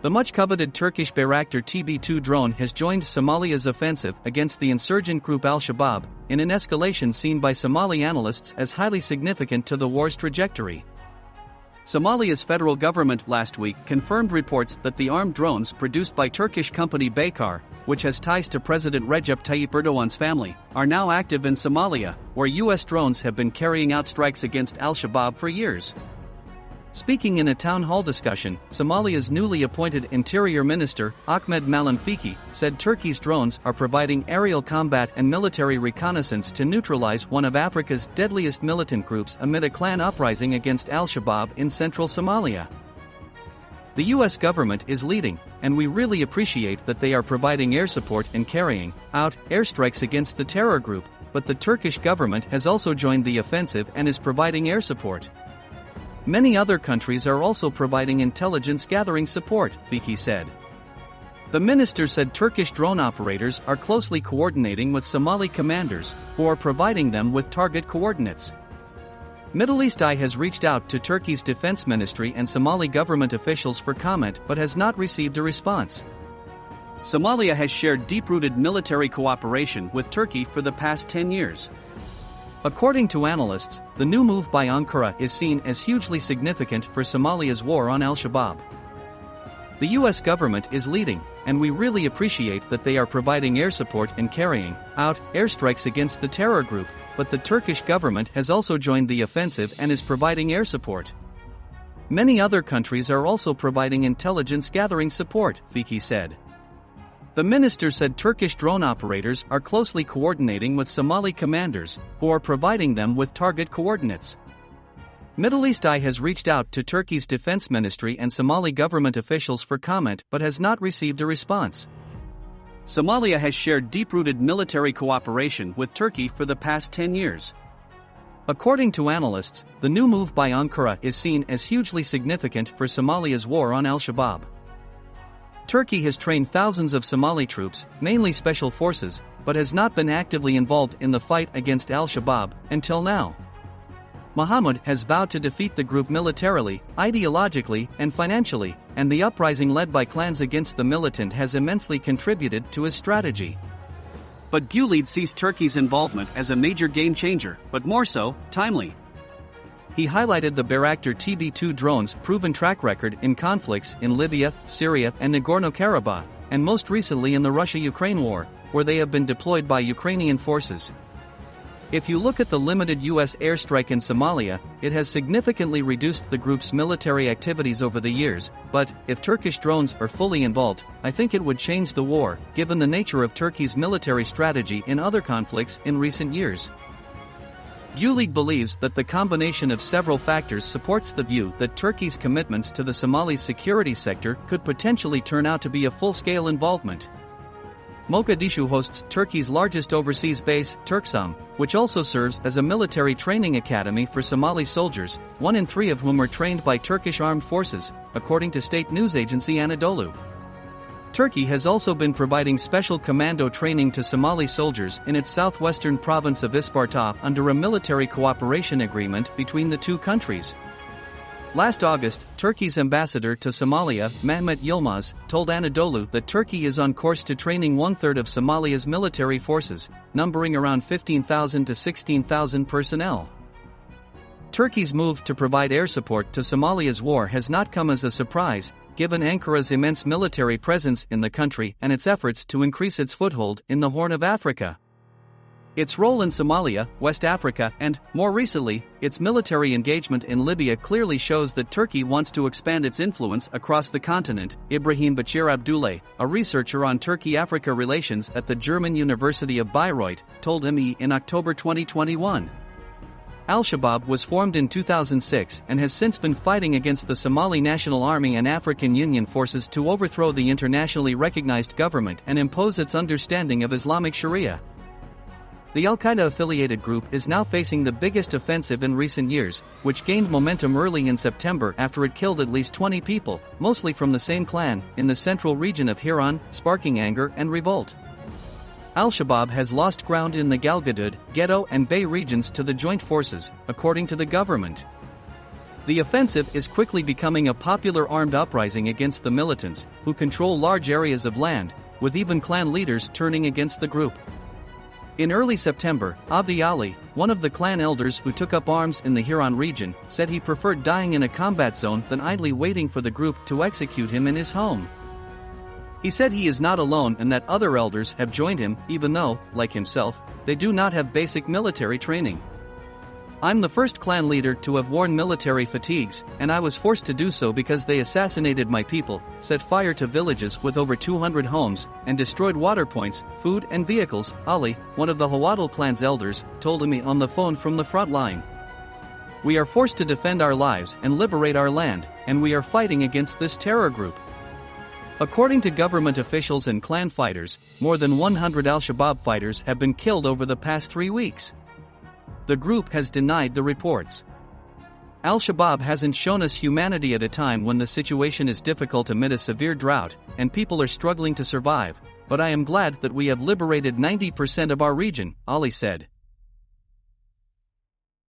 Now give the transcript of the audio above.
The much-coveted Turkish Bayraktar TB2 drone has joined Somalia's offensive against the insurgent group Al-Shabab, in an escalation seen by Somali analysts as highly significant to the war's trajectory. Somalia's federal government last week confirmed reports that the armed drones produced by Turkish company Bayraktar, which has ties to President Recep Tayyip Erdogan's family, are now active in Somalia, where U.S. drones have been carrying out strikes against Al-Shabab for years. Speaking in a town hall discussion, Somalia's newly appointed Interior Minister, Ahmed Malan Fiki, said Turkey's drones are providing aerial combat and military reconnaissance to neutralize one of Africa's deadliest militant groups amid a clan uprising against Al-Shabab in central Somalia. The U.S. government is leading, and we really appreciate that they are providing air support and carrying out airstrikes against the terror group, but the Turkish government has also joined the offensive and is providing air support. Many other countries are also providing intelligence-gathering support, Fiki said. The minister said Turkish drone operators are closely coordinating with Somali commanders, who are providing them with target coordinates. Middle East Eye has reached out to Turkey's defense ministry and Somali government officials for comment but has not received a response. Somalia has shared deep-rooted military cooperation with Turkey for the past 10 years. According to analysts, the new move by Ankara is seen as hugely significant for Somalia's war on Al-Shabab. The U.S. government is leading, and we really appreciate that they are providing air support and carrying out airstrikes against the terror group, but the Turkish government has also joined the offensive and is providing air support. Many other countries are also providing intelligence-gathering support, Fiki said. The minister said Turkish drone operators are closely coordinating with Somali commanders, who are providing them with target coordinates. Middle East Eye has reached out to Turkey's defense ministry and Somali government officials for comment but has not received a response. Somalia has shared deep-rooted military cooperation with Turkey for the past 10 years. According to analysts, the new move by Ankara is seen as hugely significant for Somalia's war on Al-Shabab. Turkey has trained thousands of Somali troops, mainly special forces, but has not been actively involved in the fight against Al-Shabab until now. Mohammed has vowed to defeat the group militarily, ideologically, and financially, and the uprising led by clans against the militant has immensely contributed to his strategy. But Guled sees Turkey's involvement as a major game-changer, but more so, timely. He highlighted the Bayraktar TB2 drone's proven track record in conflicts in Libya, Syria, and Nagorno-Karabakh, and most recently in the Russia-Ukraine war, where they have been deployed by Ukrainian forces. If you look at the limited U.S. airstrike in Somalia, it has significantly reduced the group's military activities over the years, but if Turkish drones are fully involved, I think it would change the war, given the nature of Turkey's military strategy in other conflicts in recent years. Guled believes that the combination of several factors supports the view that Turkey's commitments to the Somali security sector could potentially turn out to be a full-scale involvement. Mogadishu hosts Turkey's largest overseas base, Turksum, which also serves as a military training academy for Somali soldiers, 1 in 3 of whom are trained by Turkish armed forces, according to state news agency Anadolu. Turkey has also been providing special commando training to Somali soldiers in its southwestern province of Isparta under a military cooperation agreement between the two countries. Last August, Turkey's ambassador to Somalia, Mehmet Yilmaz, told Anadolu that Turkey is on course to training 1/3 of Somalia's military forces, numbering around 15,000 to 16,000 personnel. Turkey's move to provide air support to Somalia's war has not come as a surprise, given Ankara's immense military presence in the country and its efforts to increase its foothold in the Horn of Africa. Its role in Somalia, West Africa, and, more recently, its military engagement in Libya clearly shows that Turkey wants to expand its influence across the continent, Ibrahim Bachir Abdullah, a researcher on Turkey-Africa relations at the German University of Bayreuth, told ME in October 2021. Al-Shabab was formed in 2006 and has since been fighting against the Somali National Army and African Union forces to overthrow the internationally recognized government and impose its understanding of Islamic Sharia. The Al-Qaeda-affiliated group is now facing the biggest offensive in recent years, which gained momentum early in September after it killed at least 20 people, mostly from the same clan, in the central region of Hiran, sparking anger and revolt. Al-Shabab has lost ground in the Galgaduud, Ghetto and Bay regions to the joint forces, according to the government. The offensive is quickly becoming a popular armed uprising against the militants, who control large areas of land, with even clan leaders turning against the group. In early September, Abdi Ali, one of the clan elders who took up arms in the Hiran region, said he preferred dying in a combat zone than idly waiting for the group to execute him in his home. He said he is not alone and that other elders have joined him, even though, like himself, they do not have basic military training. I'm the first clan leader to have worn military fatigues, and I was forced to do so because they assassinated my people, set fire to villages with over 200 homes, and destroyed water points, food and vehicles, Ali, one of the Hawadal clan's elders, told me on the phone from the front line. We are forced to defend our lives and liberate our land, and we are fighting against this terror group. According to government officials and clan fighters, more than 100 Al-Shabab fighters have been killed over the past 3 weeks. The group has denied the reports. Al-Shabab hasn't shown us humanity at a time when the situation is difficult amid a severe drought, and people are struggling to survive, but I am glad that we have liberated 90% of our region, Ali said.